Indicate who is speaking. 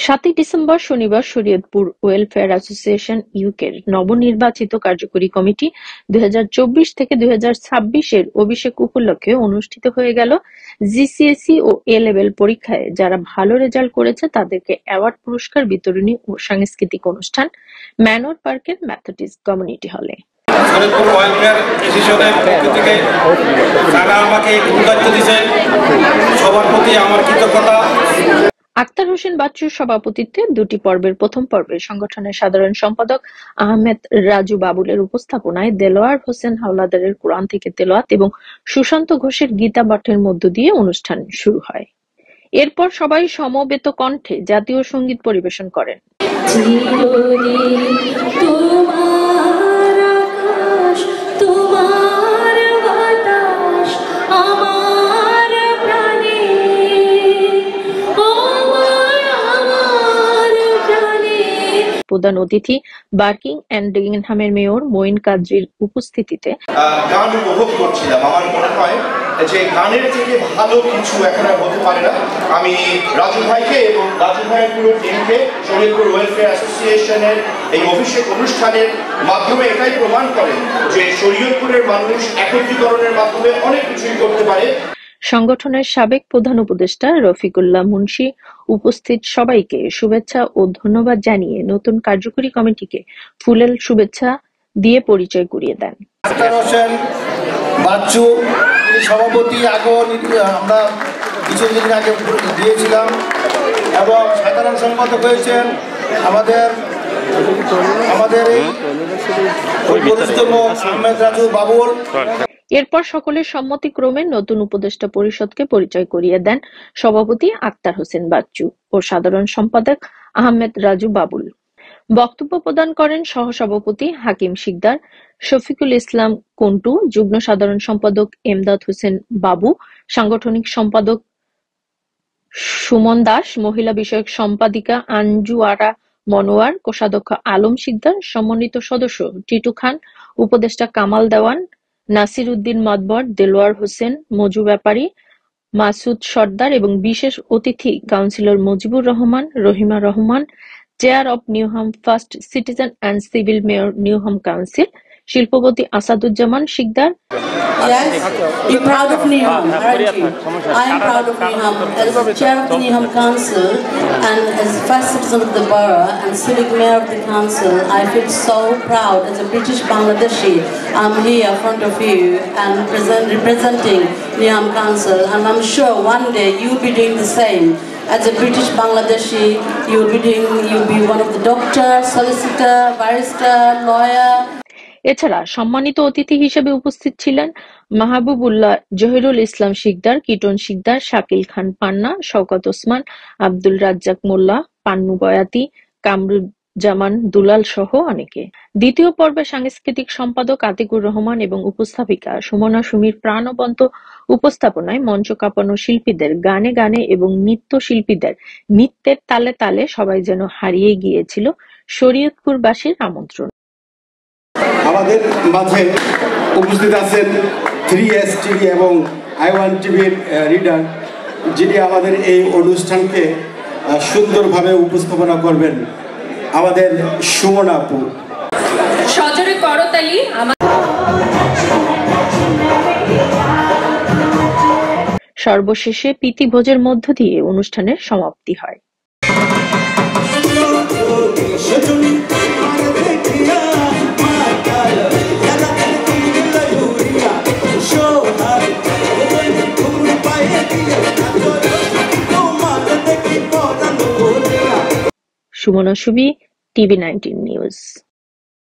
Speaker 1: ৭ই ডিসেম্বর শনিবার Shariatpur welfare association ইউকের নবনির্বাচিত কার্যকরী কমিটি ২০২৪-২০২৬ এর অভিষেক উপলক্ষে অনুষ্ঠিত হয়ে গেল জিসিএসই ও এ-লেভেল পরীক্ষায় যারা ভালো রেজাল্ট করেছে তাদেরকে অ্যাওয়ার্ড পুরস্কার বিতরণী ও সাংস্কৃতিক অনুষ্ঠান ম্যানর পার্কের মেথডিস্ট কমিউনিটি হলে।
Speaker 2: শরীয়তপুর ওয়েলফেয়ার অ্যাসোসিয়েশনের পক্ষ থেকে যারা আমাকে দায়িত্ব দিয়েছে সবার প্রতি আমার কৃতজ্ঞতা।
Speaker 1: আক্তার হোসেন বাচ্চুর সভাপতিত্বে দুটি পর্বের প্রথম পর্বে সংগঠনের সাধারণ সম্পাদক আহমেদ রাজু বাবুলের উপস্থাপনায় দেলোয়ার হোসেন হাওলাদারের কোরআন থেকে তেলাওয়াত এবং সুশান্ত ঘোষের গীতা পাঠের মধ্য দিয়ে অনুষ্ঠান শুরু হয়। এরপর সবাই সমবেত কণ্ঠে জাতীয় সঙ্গীত পরিবেশন করেন। প্রধান অতিথি বার্কিংহামের মেয়র মঈন কাদরির উপস্থিতিতে
Speaker 3: গান উপভোগ করছিলাম। আমার মনে হয় যে গানের থেকে ভালো কিছু এখন আর হতে পারে না। আমি রাজু ভাইকে এবং রাজু ভাইয়ের পুরো টিমকে শরীয়তপুর ওয়েলফেয়ার অ্যাসোসিয়েশনের এই অভিষেক অনুষ্ঠানের মাধ্যমে এটাই প্রমাণ করে যে শরীয়তপুরের মানুষ একত্রীকরণের মাধ্যমে অনেক কিছুই করতে পারে।
Speaker 1: সংগঠনের সাবেক প্রধান উপদেষ্টা রফিকুল্লাহ মুন্সী উপস্থিত সবাইকে শুভেচ্ছা ও ধন্যবাদ জানিয়ে নতুন কার্যকরী কমিটিকে ফুলেল শুভেচ্ছা দিয়ে পরিচয় করিয়ে দেন।
Speaker 4: আক্তার হোসেন বাচ্চু সভাপতি আমরা কিছুদিন আগে দিয়েছিলাম এবং সাধারণ সম্পাদক হয়েছেন আমাদের এই পরিচিত লোক আহমেদ রাজু বাবুল।
Speaker 1: এরপর সকলের সম্মতিক্রমে নতুন উপদেষ্টা পরিষদকে পরিচয় করিয়ে দেন সভাপতি আক্তার হোসেন বাচ্চু ও সাধারণ সম্পাদক আহমেদ রাজু বাবুল। বক্তব্য প্রদান করেন সহসভাপতি হাকিম শিকদার, শফিকুল ইসলাম কন্টু, যুগ্ম সাধারণ সম্পাদক এমদাদ হোসেন বাবু, সাংগঠনিক সম্পাদক সুমন দাস, মহিলা বিষয়ক সম্পাদিকা আঞ্জু আরা মনোয়ার, কোষাধ্যক্ষ আলম শিকদার, সমন্বিত সদস্য টিটু খান, উপদেষ্টা কামাল দেওয়ান, নাসির উদ্দিন মাতবর, দেলোয়ার হোসেন, মজু ব্যাপারী, মাসুদ সর্দার এবং বিশেষ অতিথি councillor Mujibur Rahman, Rahima Rahman, chair of Newham first citizen and civil mayor Newham council, শিল্পপতি Asaduzzaman Sikdar.
Speaker 5: Yes, you're proud of Newham, aren't you? I am proud of Newham. As chair of the Newham Council and as first citizen of the borough and civic mayor of the council, I feel so proud as a British Bangladeshi. I'm here in front of you and representing Newham Council, and I'm sure one day you'll be doing the same. As a British Bangladeshi, you'll be one of the doctor, solicitor, barrister, lawyer.
Speaker 1: এছাড়া সম্মানিত অতিথি হিসেবে উপস্থিত ছিলেন মাহবুবুল্লাহ জহিরুল ইসলাম Sikdar, ketone Sikdar, Shakil খান পান্না, শওকত ওসমান, আব্দুল রাজ্জাক মোল্লা, পান্নু বয়াতি, কামরুজ্জামান দুলাল সহ অনেকে। দ্বিতীয় পর্বে সাংস্কৃতিক সম্পাদক আতিকুর রহমান এবং উপস্থাপিকা সুমনা সুমির প্রাণবন্ত উপস্থাপনায় মঞ্চ কাঁপানো শিল্পীদের গানে গানে এবং নৃত্যশিল্পীদের নৃত্যের তালে তালে সবাই যেন হারিয়ে গিয়েছিল শরীয়তপুরবাসীর আমন্ত্রণ।
Speaker 6: আমাদের মাঝে উপস্থিত আছেন 3S টিভি এবং I1 টিভির রিডার, যিনি আমাদের এই অনুষ্ঠানকে সুন্দরভাবে উপস্থাপনা করবেন, আমাদের সুমনা আপু।
Speaker 7: সজোরে করতালি।
Speaker 1: সর্বশেষে প্রীতিভোজের মধ্য দিয়ে অনুষ্ঠানের সমাপ্তি হয়। সুমনা সুবি, TV19 নিউজ।